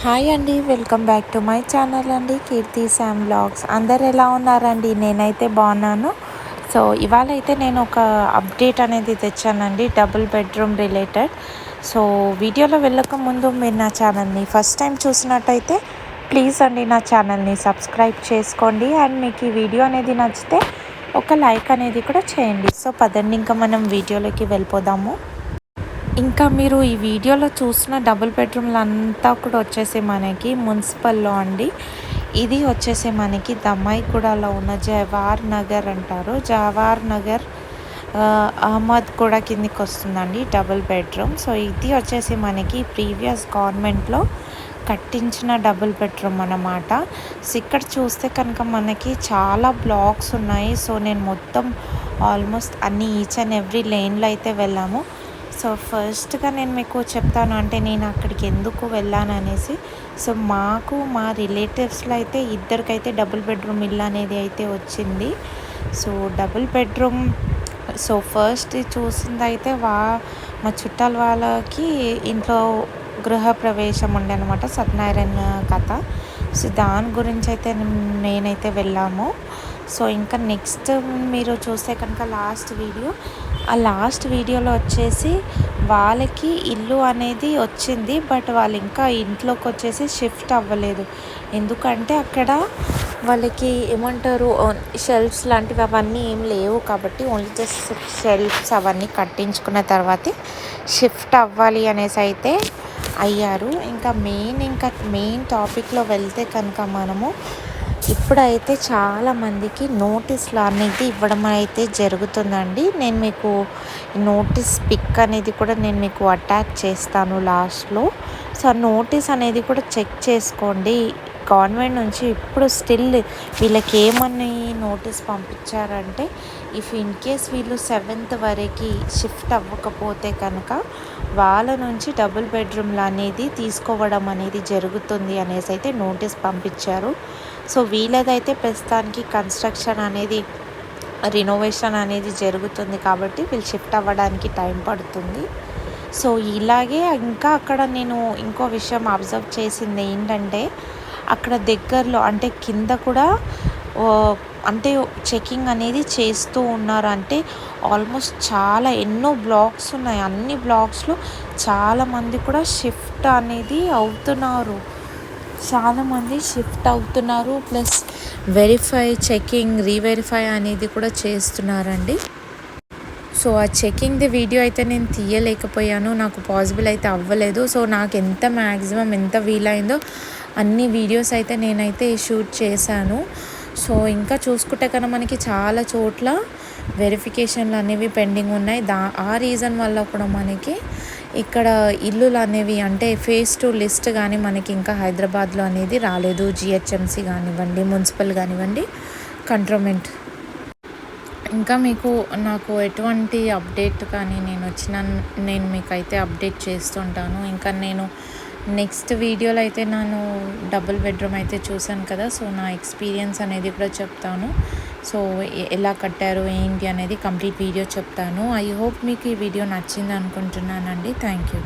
Hi అండి, welcome back to my channel అండి, కీర్తి Sam blogs. అందరు ఎలా ఉన్నారండి? నేనైతే బాగున్నాను. సో ఇవాళ అయితే నేను ఒక అప్డేట్ అనేది తెచ్చానండి, డబుల్ బెడ్రూమ్ రిలేటెడ్. సో వీడియోలో వెళ్ళక ముందు మీరు నా ఛానల్ని ఫస్ట్ టైం చూసినట్టయితే ప్లీజ్ అండి నా ఛానల్ని సబ్స్క్రైబ్ చేసుకోండి. అండ్ మీకు ఈ వీడియో అనేది నచ్చితే ఒక లైక్ అనేది కూడా చేయండి. సో పదండి, ఇంకా మనం వీడియోలోకి వెళ్ళిపోదాము. ఇంకా మీరు ఈ వీడియోలో చూసిన డబుల్ బెడ్రూమ్లు అంతా కూడా వచ్చేసి మనకి మున్సిపల్లో అండి. ఇది వచ్చేసి మనకి దమ్మాయిగూడలో ఉన్న జవహర్ నగర్ అంటారు. జవహర్ నగర్ అహ్మద్ కూడా కిందికి వస్తుందండి డబుల్ బెడ్రూమ్. సో ఇది వచ్చేసి మనకి ప్రీవియస్ గవర్నమెంట్లో కట్టించిన డబుల్ బెడ్రూమ్ అన్నమాట. సో ఇక్కడ చూస్తే కనుక మనకి చాలా బ్లాక్స్ ఉన్నాయి. సో నేను మొత్తం ఆల్మోస్ట్ అన్ని ఈచ్ అండ్ ఎవ్రీ లేన్లో అయితే వెళ్ళాము. సో ఫస్ట్గా నేను మీకు చెప్తాను, అంటే నేను అక్కడికి ఎందుకు వెళ్ళాను అనేసి. సో మాకు మా రిలేటివ్స్లో అయితే ఇద్దరికైతే డబుల్ బెడ్రూమ్ ఇల్లు అనేది అయితే వచ్చింది. So double bedroom so first చూసింది అయితే మా చుట్టాల వాళ్ళకి ఇంట్లో గృహప్రవేశం ఉండే అనమాట, సత్యనారాయణ కథ. సో దాని గురించి అయితే నేనైతే వెళ్ళాము. సో ఇంకా నెక్స్ట్ మీరు చూస్తే కనుక లాస్ట్ వీడియోలో వచ్చేసి వాళ్ళకి ఇల్లు అనేది వచ్చింది, బట్ వాళ్ళు ఇంకా ఇంట్లోకి వచ్చేసి షిఫ్ట్ అవ్వలేదు. ఎందుకంటే అక్కడ వాళ్ళకి ఏమంటారు, షెల్ఫ్స్ లాంటివి అవన్నీ ఏం లేవు కాబట్టి ఓన్లీ జస్ట్ షెల్ఫ్స్ అవన్నీ కట్టించుకున్న తర్వాతే షిఫ్ట్ అవ్వాలి అనేసి అయితే అయ్యారు. ఇంకా మెయిన్ టాపిక్లో వెళ్తే కనుక మనము ఇప్పుడైతే చాలామందికి నోటీసులు అనేది ఇవ్వడం అయితే జరుగుతుందండి. నేను మీకు నోటీస్ పిక్ అనేది కూడా నేను మీకు అటాచ్ చేస్తాను లాస్ట్లో. సో నోటీస్ అనేది కూడా చెక్ చేసుకోండి. గవర్నమెంట్ నుంచి ఇప్పుడు స్టిల్ వీళ్ళకి ఏమని నోటీస్ పంపించారంటే, ఇఫ్ ఇన్ కేస్ వీళ్ళు 7th వరకు షిఫ్ట్ అవ్వకపోతే కనుక వాళ్ళ నుంచి డబుల్ బెడ్రూమ్లు అనేది తీసుకోవడం అనేది జరుగుతుంది అనేసి అయితే నోటీస్ పంపించారు. సో వీళ్ళదైతే ప్రస్తుతానికి కన్స్ట్రక్షన్ అనేది రినోవేషన్ అనేది జరుగుతుంది కాబట్టి వీళ్ళు షిఫ్ట్ అవ్వడానికి టైం పడుతుంది. సో ఇలాగే ఇంకా అక్కడ నేను ఇంకో విషయం అబ్జర్వ్ చేసింది ఏంటంటే, అక్కడ దగ్గరలో అంటే కింద కూడా అంటే చెకింగ్ అనేది చేస్తూ ఉన్నారు. అంటే ఆల్మోస్ట్ ఎన్నో బ్లాక్స్ ఉన్నాయి. అన్ని బ్లాక్స్లో చాలామంది కూడా షిఫ్ట్ అనేది అవుతున్నారు. ప్లస్ వెరిఫై, చెకింగ్, రీవెరిఫై అనేది కూడా చేస్తున్నారండి. సో ఆ చెకింగ్ది వీడియో అయితే నేను తీయలేకపోయాను, నాకు పాసిబుల్ అయితే అవ్వలేదు. సో నాకు మ్యాక్సిమం ఎంత వీలైందో అన్ని వీడియోస్ అయితే నేనైతే షూట్ చేశాను. సో ఇంకా చూసుకుంటే కన్నా మనకి చాలా చోట్ల వెరిఫికేషన్లు అనేవి పెండింగ్ ఉన్నాయి. ఆ రీజన్ వల్ల కూడా మనకి ఇక్కడ ఇల్లులు అనేవి అంటే ఫేజ్ 2 లిస్ట్ కానీ మనకి ఇంకా హైదరాబాద్లో అనేది రాలేదు. జిహెచ్ఎంసీ కానివ్వండి, మున్సిపల్ కానివ్వండి, కంట్రోన్మెంట్. ఇంకా నాకు ఎటువంటి అప్డేట్ కానీ నేను మీకైతే అప్డేట్ చేస్తుంటాను. ఇంకా నేను నెక్స్ట్ వీడియోలో అయితే నేను డబుల్ బెడ్రూమ్ అయితే చూశాను కదా. సో నా ఎక్స్పీరియన్స్ అనేది కూడా చెప్తాను. సో ఎలా కట్టారు ఏంటి అనేది కంప్లీట్ వీడియో చెప్తాను. ఐ హోప్ మీకు ఈ వీడియో నచ్చింది అనుకుంటున్నానండి. Thank you.